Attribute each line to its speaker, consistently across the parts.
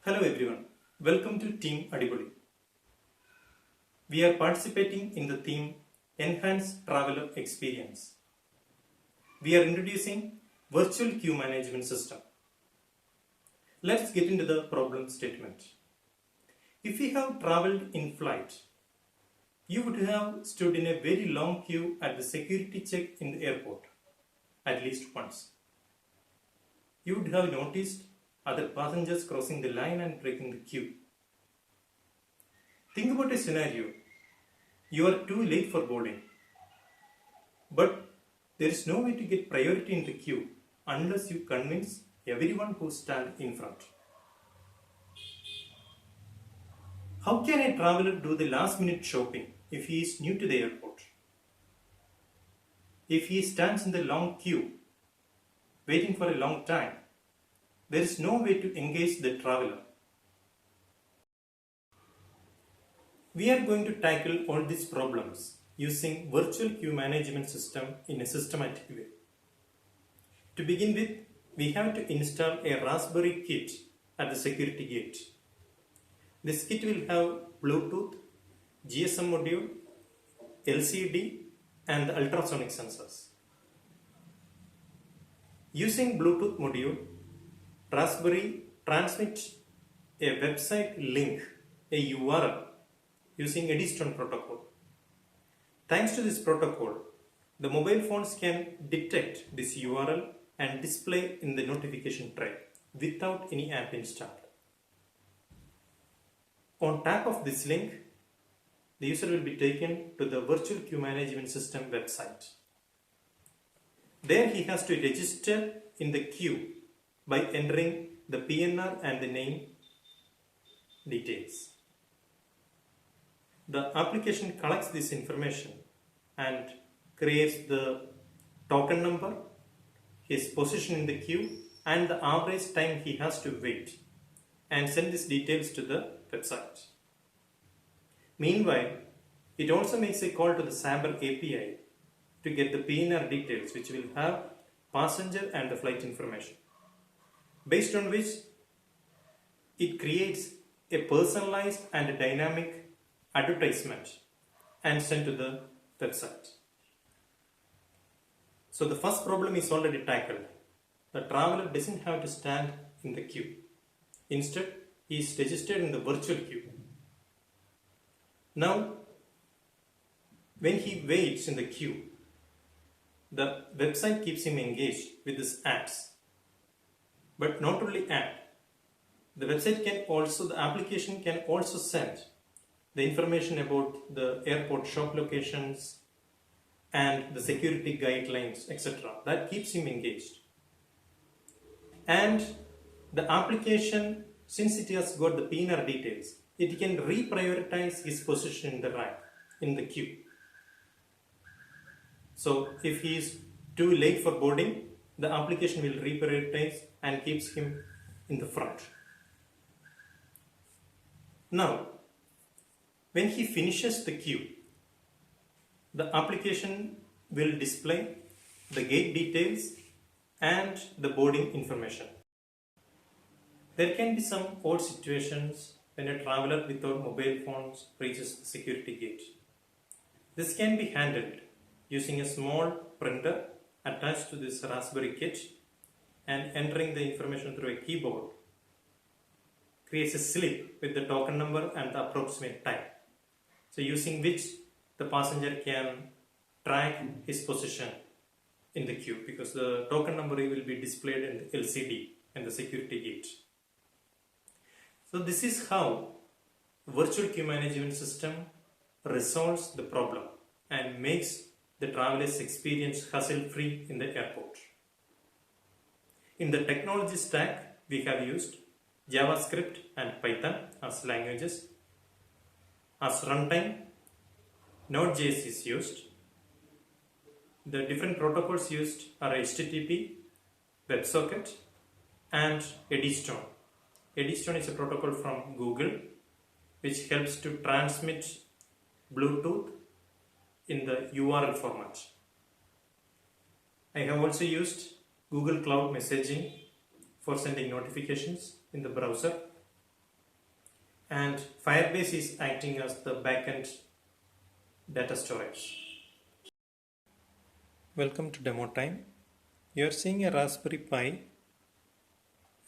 Speaker 1: Hello everyone, welcome to Team Adipoli. We are participating in the theme Enhance Traveler Experience. We are introducing Virtual Queue Management System. Let's get into the problem statement. If you have traveled in flight, you would have stood in a very long queue at the security check in the airport, at least once. You would have noticed other passengers crossing the line and breaking the queue. Think about a scenario. You are too late for boarding, but there is no way to get priority in the queue unless you convince everyone who stands in front. How can a traveler do the last minute shopping if he is new to the airport? If he stands in the long queue, waiting for a long time, there is no way to engage the traveler. We are going to tackle all these problems using virtual queue management system in a systematic way. To begin with, we have to install a Raspberry kit at the security gate. This kit will have Bluetooth, GSM module, LCD and the ultrasonic sensors. Using Bluetooth module, Raspberry transmits a website link, a URL, using Eddystone protocol. Thanks to this protocol, the mobile phones can detect this URL and display in the notification tray without any app installed. On tap of this link, the user will be taken to the Virtual Queue Management System website. There he has to register in the queue by entering the PNR and the name details. The application collects this information and creates the token number, his position in the queue and the average time he has to wait and send these details to the website. Meanwhile, it also makes a call to the Sabre API to get the PNR details, which will have passenger and the flight information, based on which it creates a personalized and dynamic advertisement and sent to the website. So the first problem is already tackled. The traveler doesn't have to stand in the queue. Instead, he is registered in the virtual queue. Now, when he waits in the queue, the website keeps him engaged with his ads. But not only ad, the application can also send the information about the airport shop locations and the security guidelines, etc. That keeps him engaged. And the application, since it has got the PNR details, it can reprioritize his position in the rank, in the queue. So if he is too late for boarding, the application will reprioritize and keeps him in the front. Now, when he finishes the queue, the application will display the gate details and the boarding information. There can be some odd situations when a traveler without mobile phones reaches the security gate. This can be handled using a small printer attached to this Raspberry kit and entering the information through a keyboard creates a slip with the token number and the approximate time. So using which the passenger can track his position in the queue, because the token number will be displayed in the LCD and the security gate. So this is how virtual queue management system resolves the problem and makes the traveler's experience hassle-free in the airport. In the technology stack, we have used JavaScript and Python as languages. As runtime, Node.js is used. The different protocols used are HTTP, WebSocket, and Eddystone. Eddystone is a protocol from Google which helps to transmit Bluetooth in the URL format. I have also used Google Cloud Messaging for sending notifications in the browser and Firebase is acting as the backend data storage. Welcome to demo time. You are seeing a Raspberry Pi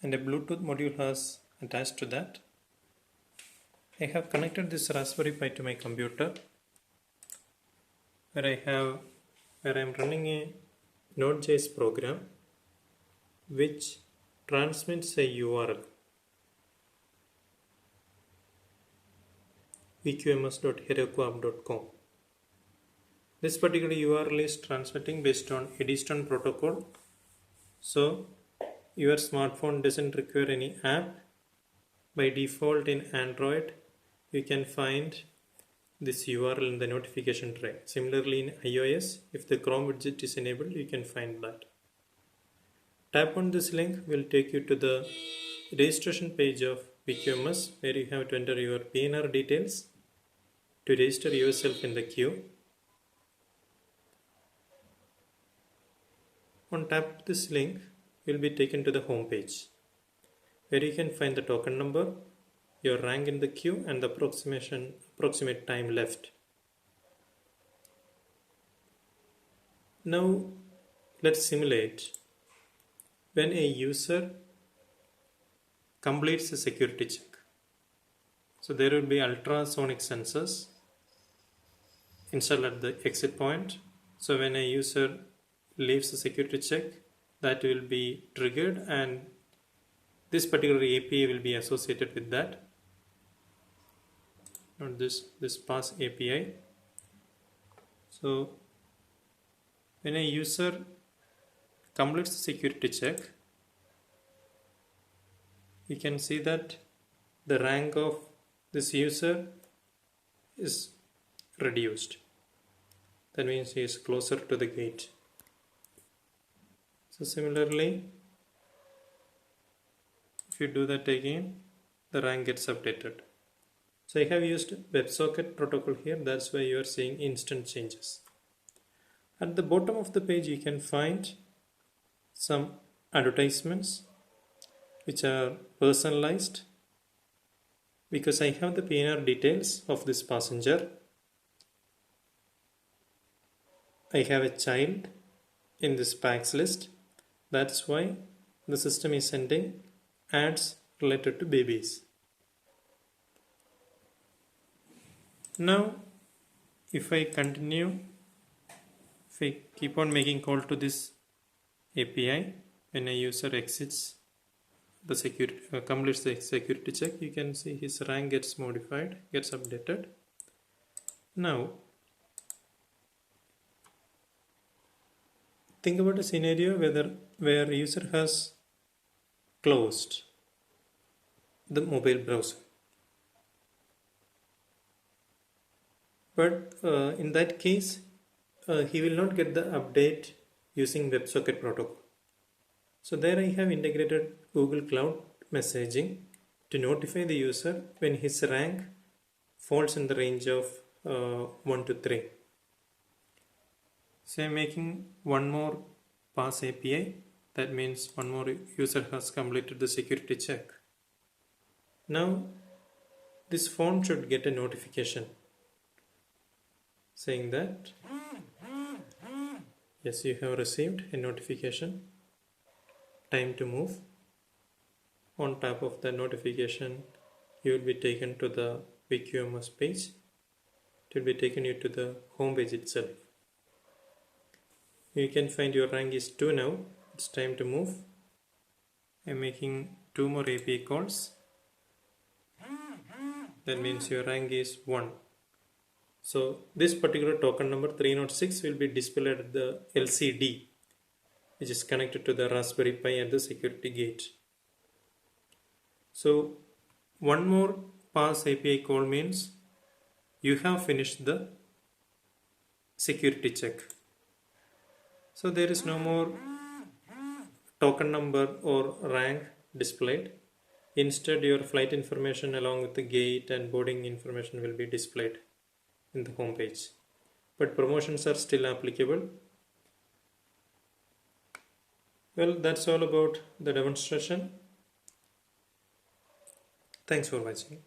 Speaker 1: and a Bluetooth module has attached to that. I have connected this Raspberry Pi to my computer where I am running a Node.js program which transmits a URL vqms.herokuapp.com. This particular URL is transmitting based on Eddystone protocol. So your smartphone doesn't require any app. By default in Android, you can find this URL in the notification tray. Similarly in iOS, if the Chrome widget is enabled, you can find that. Tap on this link will take you to the registration page of VQMS where you have to enter your PNR details to register yourself in the queue. On tap of this link, you will be taken to the home page where you can find the token number, your rank in the queue and the approximate time left. Now let's simulate when a user completes a security check. So there will be ultrasonic sensors installed at the exit point. So when a user leaves the security check, that will be triggered and this particular API will be associated with that. Not this pass API. So when a user completes the security check, you can see that the rank of this user is reduced. That means he is closer to the gate. So similarly, if you do that again, the rank gets updated. So I have used WebSocket protocol here, that's why you are seeing instant changes. At the bottom of the page you can find some advertisements which are personalized because I have the PNR details of this passenger. I have a child in this packs list, that's why the system is sending ads related to babies. Now if I continue, if I keep on making call to this API, when a user exits the security, completes the security check, you can see his rank gets modified, gets updated. Now think about a scenario where user has closed the mobile browser. But in that case, he will not get the update using WebSocket protocol. So there I have integrated Google Cloud messaging to notify the user when his rank falls in the range of 1 to 3. So I am making one more pass API. That means one more user has completed the security check. Now this phone should get a notification saying that yes, you have received a notification, time to move. On top of the notification, you will be taken to the VQMS page. It will be taken you to the home page itself. You can find your rank is 2 now. It's time to move. I'm making 2 more API calls. That means your rank is 1. So this particular token number 306 will be displayed at the LCD, which is connected to the Raspberry Pi at the security gate. So one more pass API call means you have finished the security check. So there is no more token number or rank displayed. Instead, your flight information along with the gate and boarding information will be displayed in the home page. But promotions are still applicable. Well, that's all about the demonstration. Thanks for watching.